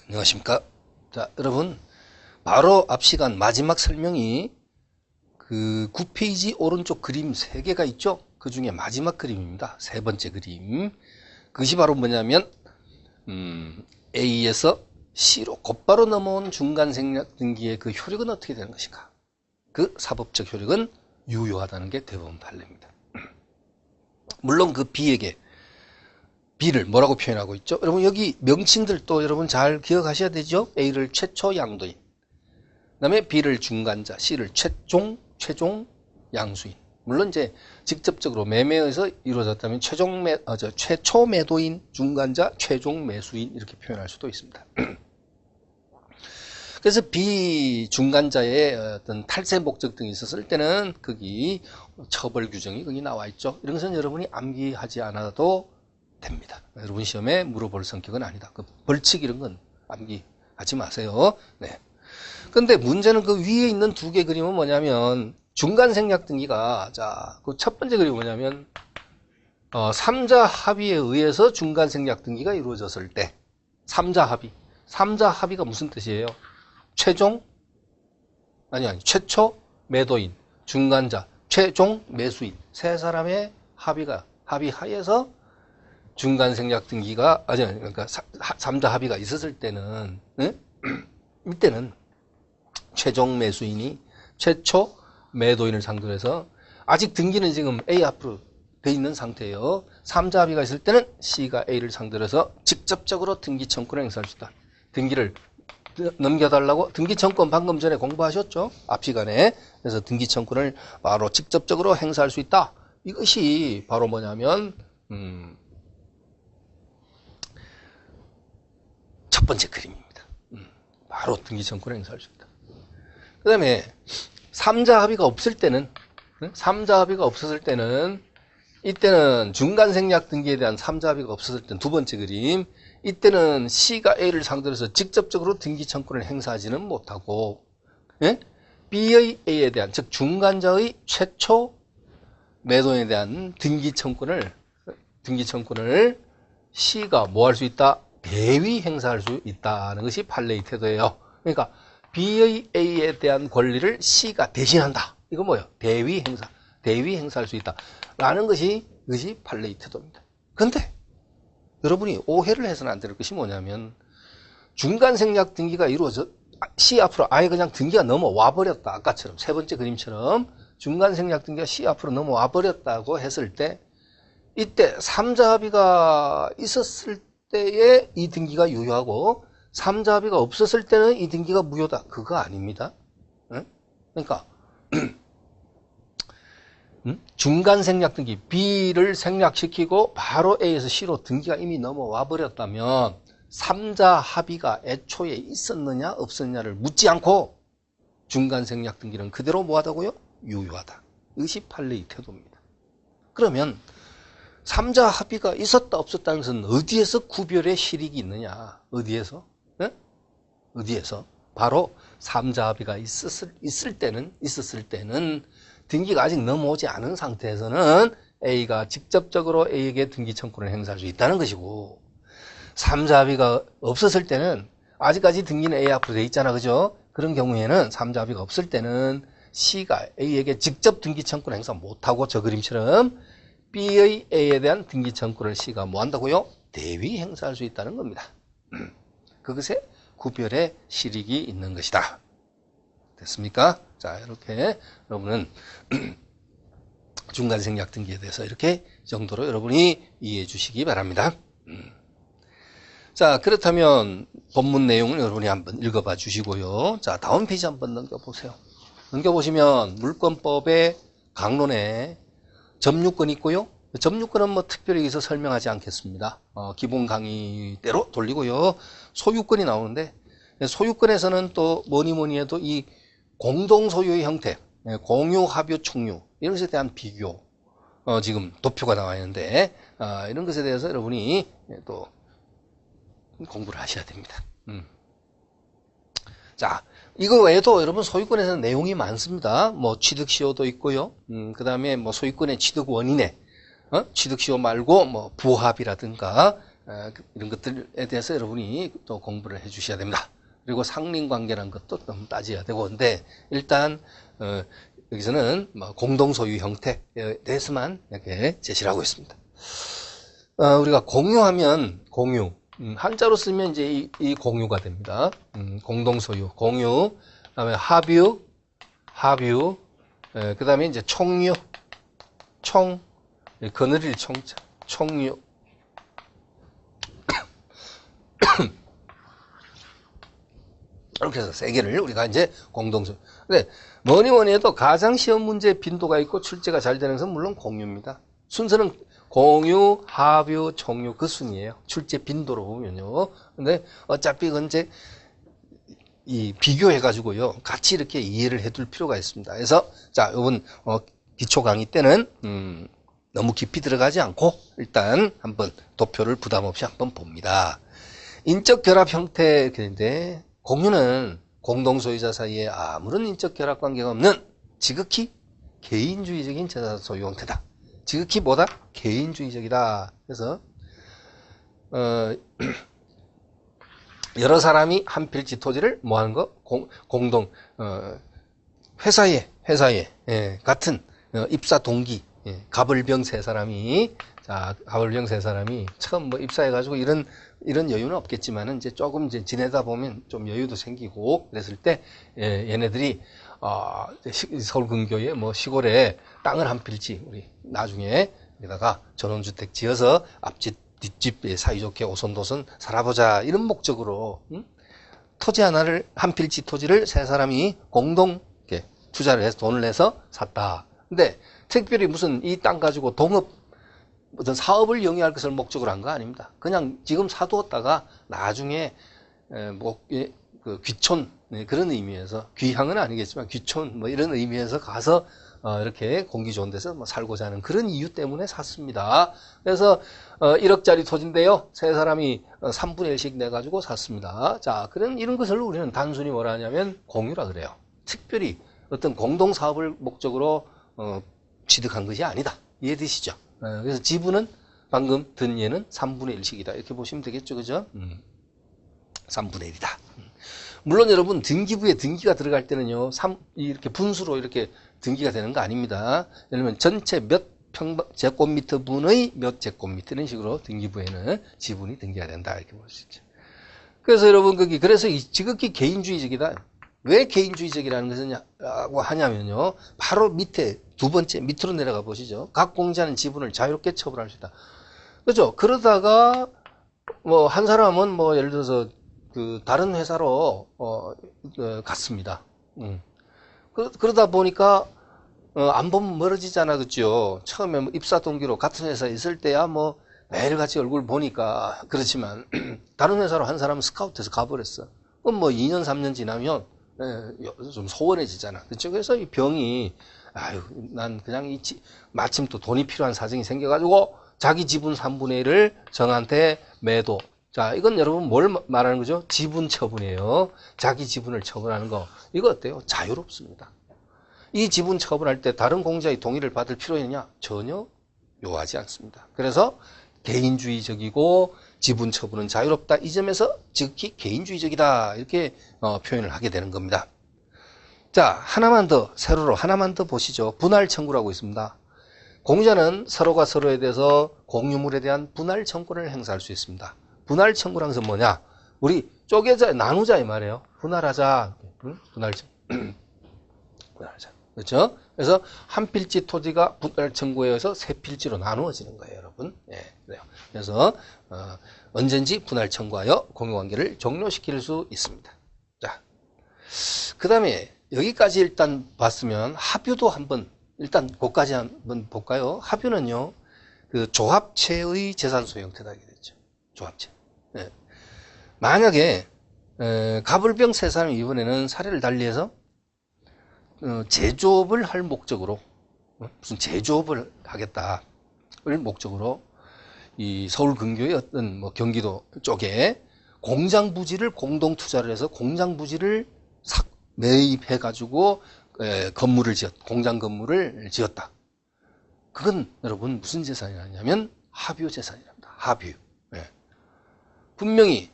안녕하십니까. 자, 여러분, 바로 앞 시간 마지막 설명이 그 9페이지 오른쪽 그림 3개가 있죠. 그 중에 마지막 그림입니다. 세 번째 그림. 그것이 바로 뭐냐면 A에서 C로 곧바로 넘어온 중간생략등기의 그 효력은 어떻게 되는 것인가. 그 사법적 효력은 유효하다는 게 대법원 판례입니다. 물론 그 B를 뭐라고 표현하고 있죠? 여러분 여기 명칭들도 여러분 잘 기억하셔야 되죠? A를 최초 양도인, 그 다음에 B를 중간자, C를 최종 양수인. 물론 이제 직접적으로 매매에서 이루어졌다면 최초 매도인, 중간자, 최종 매수인 이렇게 표현할 수도 있습니다. 그래서 B 중간자의 어떤 탈세 목적 등이 있었을 때는 거기 처벌 규정이 거기 나와 있죠. 이런 것은 여러분이 암기하지 않아도 됩니다. 여러분 시험에 물어볼 성격은 아니다. 그 벌칙 이런 건 암기하지 마세요. 네. 근데 문제는 그 위에 있는 두 개 그림은 뭐냐면 중간생략등기가 그 첫 번째 그림이 뭐냐면 3자 합의에 의해서 중간생략등기가 이루어졌을 때 3자 합의가 무슨 뜻이에요? 최초 매도인, 중간자, 최종 매수인 세 사람의 합의하에서 중간생략등기가 그러니까 3자 합의가 있었을 때는 이때는 최종 매수인이 최초 매도인을 상대로 해서 아직 등기는 지금 A 앞으로 돼 있는 상태예요. 3자 합의가 있을 때는 C가 A를 상대로 해서 직접적으로 등기 청구를 행사할 수 있다. 등기를 넘겨달라고 등기 청구권 방금 전에 공부하셨죠? 앞 시간에. 그래서 등기 청구를 바로 직접적으로 행사할 수 있다. 이것이 바로 뭐냐면 첫 번째 그림입니다. 바로 등기 청구를 행사할 수 있다. 그 다음에 3자 합의가 없을 때는 이때는 중간생략 등기에 대한 3자 합의가 없었을 때는 두 번째 그림, 이때는 C가 A를 상대로 해서 직접적으로 등기 청구를 행사하지는 못하고 B의 A에 대한, 즉 중간자의 최초 매도인에 대한 등기 청구를 C가 뭐 할 수 있다? 대위 행사할 수 있다는 것이 판례의 태도예요. 그러니까 B의 A에 대한 권리를 C가 대신한다. 이거 뭐예요? 대위 행사할 수 있다. 라는 것이 판례의 태도입니다. 그런데 여러분이 오해를 해서는 안 될 것이 뭐냐면 중간생략 등기가 이루어져 C 앞으로 아예 그냥 등기가 넘어와 버렸다. 아까처럼 세 번째 그림처럼 중간생략 등기가 C 앞으로 넘어와 버렸다고 했을 때 이때 3자 합의가 있었을 때에 이 등기가 유효하고 3자 합의가 없었을 때는 이 등기가 무효다. 그거 아닙니다. 그러니까 중간생략 등기 B를 생략시키고 바로 A에서 C로 등기가 이미 넘어와 버렸다면 3자 합의가 애초에 있었느냐 없었느냐를 묻지 않고 중간생략 등기는 그대로 뭐하다고요? 유효하다. 이것이 판례의 태도입니다. 그러면 3자 합의가 있었다 없었다는 것은 어디에서 구별의 실익이 있느냐? 어디에서? 바로 3자 합의가 있었을 때는 등기가 아직 넘어오지 않은 상태에서는 A가 직접적으로 A에게 등기 청구를 행사할 수 있다는 것이고 3자 합의가 없었을 때는 아직까지 등기는 A 앞으로 돼 있잖아. 그죠? 그런 경우에는 3자 합의가 없을 때는 C가 A에게 직접 등기 청구를 행사 못하고 저 그림처럼 B의 A에 대한 등기 청구를 C가 뭐 한다고요? 대위 행사할 수 있다는 겁니다. 그것에 구별의 실익이 있는 것이다. 됐습니까? 자, 이렇게 여러분은 중간생략 등기에 대해서 이렇게 정도로 여러분이 이해해 주시기 바랍니다. 자, 그렇다면 본문 내용을 여러분이 한번 읽어봐 주시고요. 자, 다음 페이지 한번 넘겨보세요. 넘겨보시면 물권법의 강론에 점유권이 있고요. 점유권은 뭐 특별히 여기서 설명하지 않겠습니다. 기본 강의대로 돌리고요. 소유권이 나오는데 소유권에서는 또 뭐니 해도 이 공동소유의 형태, 공유, 합유, 총유 이런 것에 대한 비교 지금 도표가 나와 있는데 이런 것에 대해서 여러분이 또 공부를 하셔야 됩니다. 자, 이거 외에도 여러분 소유권에서는 내용이 많습니다. 뭐 취득시효도 있고요. 그 다음에 뭐 소유권의 취득 원인에 취득시효 말고 뭐 부합이라든가 이런 것들에 대해서 여러분이 또 공부를 해 주셔야 됩니다. 그리고 상린관계라는 것도 좀 따져야 되고, 근데 일단 여기서는 뭐 공동소유 형태에 대해서만 이렇게 제시를 하고 있습니다. 우리가 공유하면 공유, 한자로 쓰면 이제 이 공유가 됩니다. 공동소유, 공유, 그다음에 합유, 그다음에 이제 총유, 거느릴 총자, 총유. 이렇게 해서 세 개를 우리가 이제 공동소유. 근데 뭐니 해도 가장 시험 문제 빈도가 있고 출제가 잘 되는 것은 물론 공유입니다. 순서는 공유, 합유, 총유 그 순이에요. 출제 빈도로 보면요. 근데 어차피 이제 이 비교해가지고요. 같이 이렇게 이해를 해둘 필요가 있습니다. 그래서 자, 이번 기초 강의 때는 너무 깊이 들어가지 않고 일단 한번 도표를 부담 없이 한번 봅니다. 인적 결합 형태인데 공유는 공동소유자 사이에 아무런 인적 결합 관계가 없는 지극히 개인주의적인 재산 소유 형태다. 지극히 뭐다? 개인주의적이다. 그래서 여러 사람이 한 필지 토지를 뭐 하는 거? 공동 회사에 같은 입사 동기 가불병 세 사람이 처음 뭐 입사해가지고 이런 여유는 없겠지만은 이제 조금 이제 지내다 보면 좀 여유도 생기고 그랬을 때 얘네들이 서울 근교에 뭐 시골에 땅을 한 필지 우리 나중에 여기다가 전원주택 지어서 앞집 뒷집 사이좋게 오손도손 살아보자 이런 목적으로 토지 하나를 한 필지 토지를 세 사람이 공동 투자를 해서 돈을 내서 샀다. 근데 특별히 무슨 이 땅 가지고 동업 어떤 사업을 영위할 것을 목적으로 한 거 아닙니다. 그냥 지금 사두었다가 나중에 그 귀촌 그런 의미에서 귀향은 아니겠지만 귀촌 뭐 이런 의미에서 가서 이렇게 공기 좋은 데서 뭐 살고자 하는 그런 이유 때문에 샀습니다. 그래서 1억짜리 토지인데요. 세 사람이 3분의 1씩 내가지고 샀습니다. 자, 이런 것을 우리는 단순히 뭐라 하냐면 공유라 그래요. 특별히 어떤 공동사업을 목적으로 취득한 것이 아니다. 이해되시죠? 그래서 지분은 방금 든 얘는 3분의 1씩이다. 이렇게 보시면 되겠죠. 그죠? 3분의 1이다. 물론 여러분 등기부에 등기가 들어갈 때는요. 이렇게 분수로 이렇게 등기가 되는 거 아닙니다. 예를 들면 전체 몇 제곱미터 분의 몇 제곱미터 이런 식으로 등기부에는 지분이 등기가 된다. 이렇게 볼 수 있죠. 그래서 여러분 그래서 지극히 개인주의적이다. 왜 개인주의적이라는 것이냐고 하냐면요. 바로 밑에 두 번째 밑으로 내려가 보시죠. 각 공자는 지분을 자유롭게 처분할 수 있다. 그렇죠? 그러다가 뭐 한 사람은 뭐 예를 들어서 그 다른 회사로 갔습니다. 그러다 보니까 안 보면 멀어지잖아, 그죠? 처음에 뭐 입사 동기로 같은 회사에 있을 때야 뭐 매일같이 얼굴 보니까 그렇지만 다른 회사로 한 사람은 스카우트해서 가버렸어. 그럼 뭐 2년 3년 지나면 좀 소원해지잖아. 그렇죠? 그래서 이 병이 난 그냥 마침 또 돈이 필요한 사정이 생겨가지고 자기 지분 3분의 1을 정한테 매도. 자, 이건 여러분 뭘 말하는 거죠? 지분 처분이에요. 자기 지분을 처분하는 거. 이거 어때요? 자유롭습니다. 이 지분 처분할 때 다른 공자의 동의를 받을 필요 있느냐? 전혀 요하지 않습니다. 그래서 개인주의적이고 지분 처분은 자유롭다. 이 점에서 즉히 개인주의적이다. 이렇게 표현을 하게 되는 겁니다. 자, 세로로 하나만 더 보시죠. 분할 청구라고 있습니다. 공자는 서로가 서로에 대해서 공유물에 대한 분할 청구를 행사할 수 있습니다. 분할 청구라는 것은 뭐냐? 우리 쪼개자, 나누자 이 말이에요. 분할하자. 분할 분할하자. 그렇죠? 그래서 한 필지 토지가 분할 청구에 의해서 세 필지로 나누어지는 거예요, 여러분. 예, 그래요. 그래서 언제든지 분할 청구하여 공유관계를 종료시킬 수 있습니다. 자, 그 다음에 여기까지 일단 봤으면 합유도 한번 일단 그까지 한번 볼까요? 합유는요, 그 조합체의 재산 소유 형태다 이게 됐죠. 조합체. 예. 만약에 가불병 세 사람이 이번에는 사례를 달리해서 제조업을 할 목적으로 무슨 제조업을 하겠다를 목적으로 이 서울 근교의 어떤 뭐 경기도 쪽에 공장 부지를 공동 투자를 해서 공장 부지를 매입해 가지고 공장 건물을 지었다. 그건 여러분 무슨 재산이냐면 합유 재산이랍니다. 합유. 예. 분명히